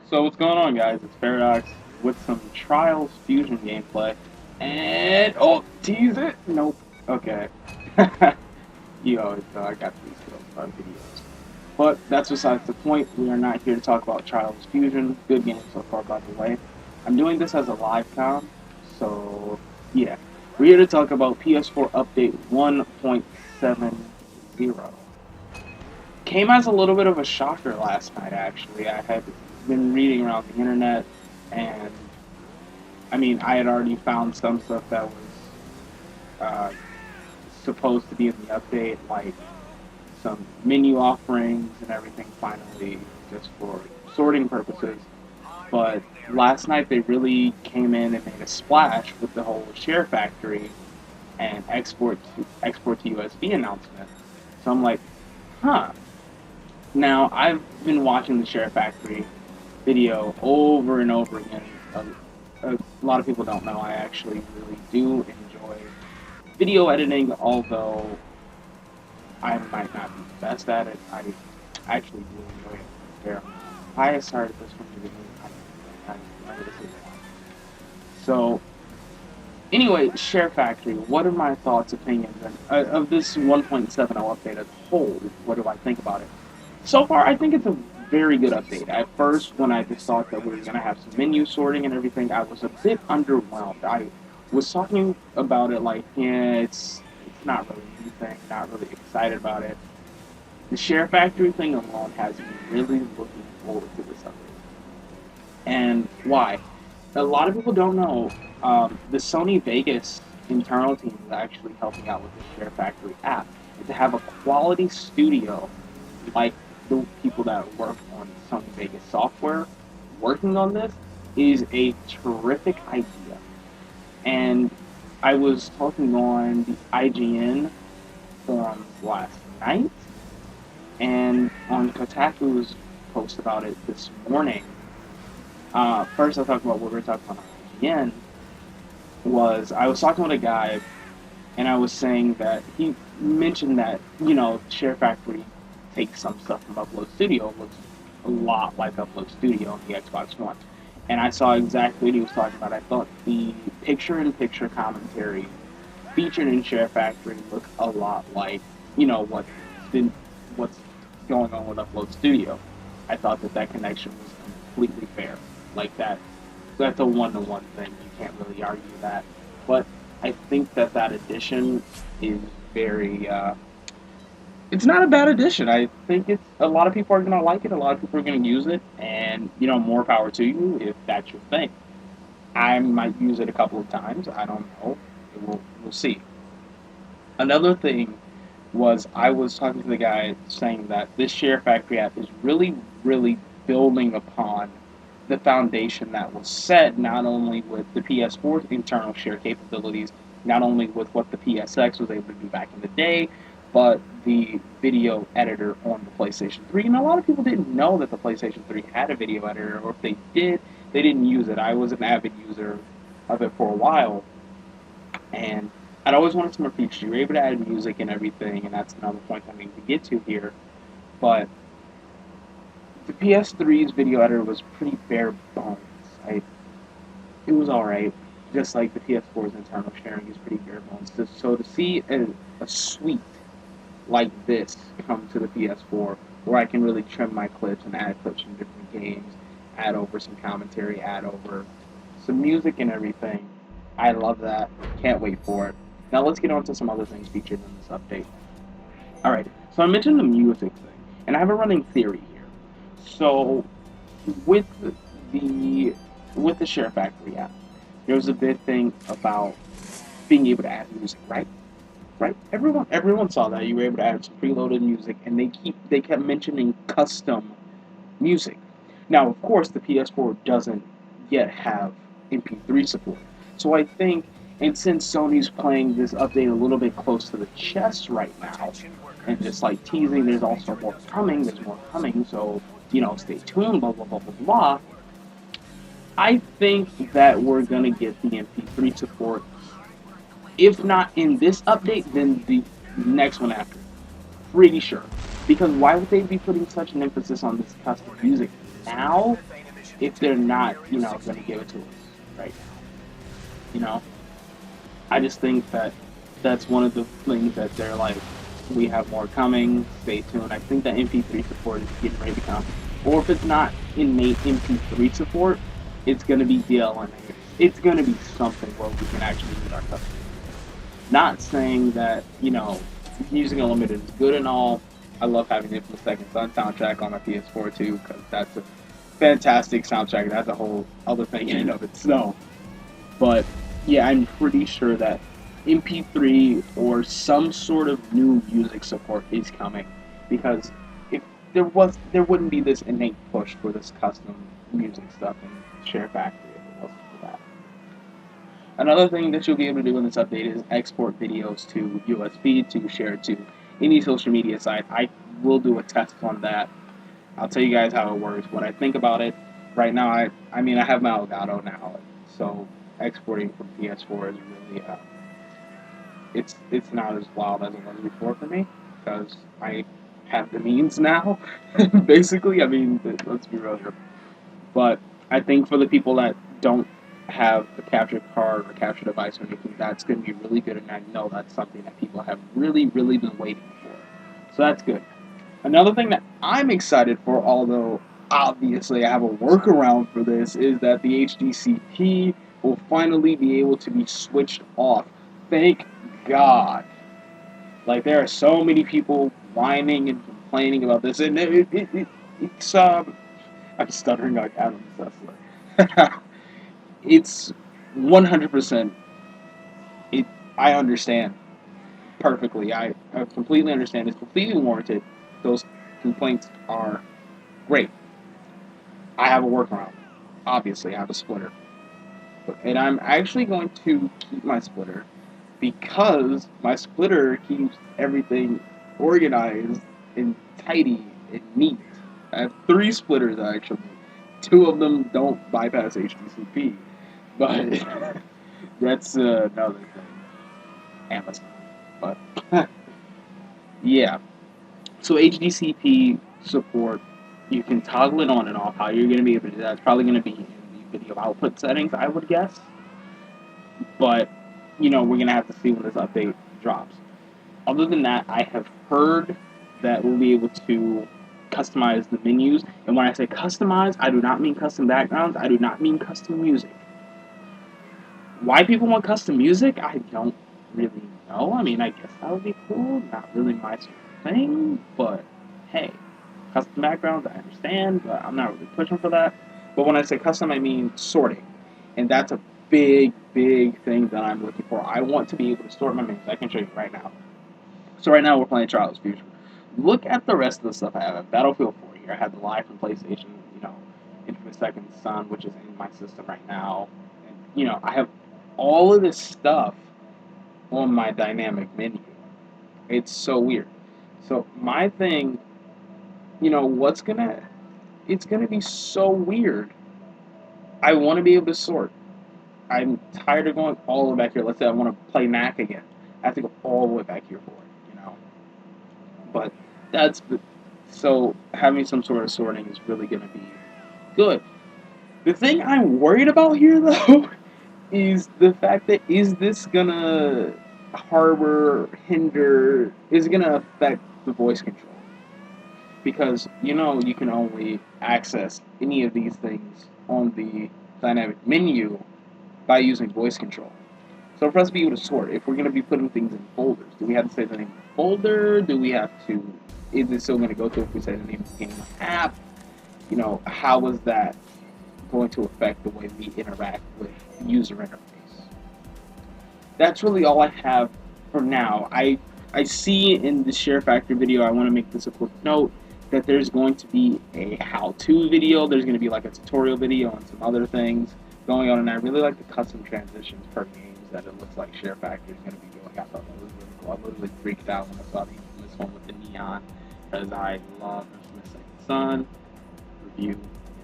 So what's going on, guys? It's Paradox with some Trials Fusion gameplay. And tease it? Nope. Okay. You always know I got these videos. But that's besides the point. We are not here to talk about Trials Fusion. Good game so far, by the way. I'm doing this as a live com, so yeah. We're here to talk about PS4 update 1.70. Came as a little bit of a shocker last night, actually. I had been reading around the internet, and I mean, I had already found some stuff that was uh, supposed to be in the update, like some menu offerings and everything, finally, just for sorting purposes. But last night they really came in and made a splash with the whole Sharefactory and export to USB announcement. So I'm like, huh. Now I've been watching the Sharefactory video over and over again. A lot of people don't know I actually really do enjoy video editing, although I might not be the best at it. I actually do enjoy it. There, I started this from the beginning. I remember this is so. Anyway, Share Factory. What are my thoughts, opinions, of this 1.70 update as a whole? What do I think about it? So far, I think it's a very good update. At first, when I just thought that we were going to have some menu sorting and everything, I was a bit underwhelmed. I was talking about it like, yeah, it's not really anything, not really excited about it. The Share Factory thing alone has me really looking forward to this update. And why? A lot of people don't know the Sony Vegas internal team is actually helping out with the Share Factory app. And to have a quality studio like the people that work on Sony Vegas software working on this is a terrific idea. And I was talking on the IGN forums last night, and on Kotaku's post about it this morning. First, I'll talk about what we were talking about on IGN. I was talking with a guy, and I was saying that he mentioned that Share Factory takes some stuff from Upload Studio. It looks a lot like Upload Studio on the Xbox One, and I saw exactly what he was talking about. I thought the picture-in-picture commentary featured in Share Factory looked a lot like what's going on with Upload Studio. I thought that connection was completely fair, like that. That's a one-to-one thing. You can't really argue that. But I think that addition is very. It's not a bad addition. I think it's a lot of people are gonna like it. A lot of people are gonna use it, and more power to you if that's your thing. I might use it a couple of times. I don't know. We'll see. Another thing was I was talking to the guy saying that this Share Factory app is really, really building upon the foundation that was set not only with the PS4's internal share capabilities, not only with what the PSX was able to do back in the day, but the video editor on the PlayStation 3. And a lot of people didn't know that the PlayStation 3 had a video editor, or if they did, they didn't use it. I was an avid user of it for a while, and I'd always wanted some more features. You were able to add music and everything, and that's another point I need to get to here. But the PS3's video editor was pretty bare bones. It was alright, just like the PS4's internal sharing is pretty bare bones. So to see a suite like this come to the PS4, where I can really trim my clips and add clips from different games, add over some commentary, add over some music and everything, I love that. Can't wait for it. Now let's get on to some other things featured in this update. Alright, so I mentioned the music thing, and I have a running theory here. So, with the Share Factory app, there was a big thing about being able to add music, right? Right? Everyone saw that you were able to add some preloaded music, and they kept mentioning custom music. Now, of course, the PS4 doesn't yet have MP3 support, so I think, and since Sony's playing this update a little bit close to the chest right now, and just like teasing, there's also more coming. There's more coming, so stay tuned. Blah blah blah blah blah. I think that we're gonna get the MP3 support. If not in this update, then the next one after. Pretty sure. Because why would they be putting such an emphasis on this custom music now? if they're not, going to give it to us right now. You know, I just think that that's one of the things that they're like, we have more coming. Stay tuned. I think that MP3 support is getting ready to come, or if it's not innate MP3 support, it's going to be DLNA. It's going to be something where we can actually meet our customers. Not saying that Music Unlimited is good and all. I love having the Infamous Second Son soundtrack on my PS4 too, because that's a fantastic soundtrack. That's a whole other thing in and of itself. But yeah, I'm pretty sure that MP3 or some sort of new music support is coming, because if there wouldn't be this innate push for this custom music stuff in Sharefactory if it wasn't for that. Another thing that you'll be able to do in this update is export videos to USB to share to any social media site. I will do a test on that. I'll tell you guys how it works. What I think about it right now, I mean, I have my Elgato now, so exporting from PS4 is really it's not as wild as it was before for me, because I have the means now. Basically, I mean, let's be real here. But I think for the people that don't have a capture card or capture device or anything, that's going to be really good, and I know that's something that people have really, really been waiting for. So that's good. Another thing that I'm excited for, although obviously I have a workaround for this, is that the HDCP will finally be able to be switched off. Thank God. Like, there are so many people whining and complaining about this, and it's I'm stuttering like Adam Sessler. It's 100%. I understand perfectly. I completely understand. It's completely warranted. Those complaints are great. I have a workaround. Obviously, I have a splitter. And I'm actually going to keep my splitter, because my splitter keeps everything organized and tidy and neat. I have 3 splitters actually. 2 of them don't bypass HDCP, but that's another thing. Amazon. But yeah. So HDCP support, you can toggle it on and off. How you're going to be able to do that? It's probably going to be in the video output settings, I would guess. But we're going to have to see when this update drops. Other than that, I have heard that we'll be able to customize the menus. And when I say customize, I do not mean custom backgrounds. I do not mean custom music. Why people want custom music, I don't really know. I mean, I guess that would be cool. Not really my sort of thing. But hey, custom backgrounds, I understand. But I'm not really pushing for that. But when I say custom, I mean sorting. And that's a big, big thing that I'm looking for. I want to be able to sort my menus. I can show you right now. So right now we're playing Trials Future. Look at the rest of the stuff I have. I have Battlefield 4 here. I have the live from PlayStation, Infamous Second Son, which is in my system right now. And, I have all of this stuff on my dynamic menu. It's so weird. So my thing, it's gonna be so weird. I want to be able to sort. I'm tired of going all the way back here. Let's say I want to play Knack again. I have to go all the way back here for it, But so having some sort of sorting is really going to be good. The thing I'm worried about here, though, is the fact that is this going to is it going to affect the voice control? Because, you can only access any of these things on the dynamic menu by using voice control. So for us to be able to sort, if we're going to be putting things in folders, do we have to say the name of the folder? Do we have to, is it still going to go to if we say the name of the game app? How is that going to affect the way we interact with user interface? That's really all I have for now. I see in the Sharefactory video, I want to make this a quick note, that there's going to be a how-to video. There's going to be like a tutorial video and some other things going on, and I really like the custom transitions per games that it looks like Sharefactory is going to be doing. I thought that was really cool. I literally freaked out when I saw this one with the neon, because I love Infamous Second Son. Review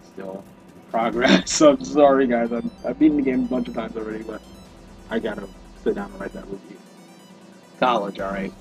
is still in progress, so I'm sorry guys. I've beaten the game a bunch of times already, but I gotta sit down and write that review. College, alright.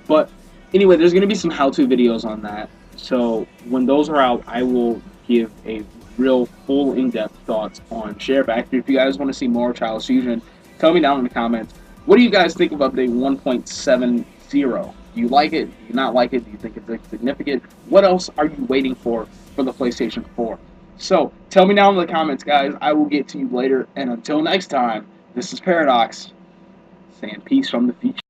But anyway, there's going to be some how-to videos on that. So when those are out, I will give a real full in-depth thoughts on Sharefactory. If you guys want to see more Child's Fusion, tell me down in the comments. What do you guys think of update 1.70? Do you like it? Do you not like it? Do you think it's insignificant? What else are you waiting for the PlayStation 4? So tell me down in the comments, guys. I will get to you later. And until next time, this is Paradox saying peace from the future.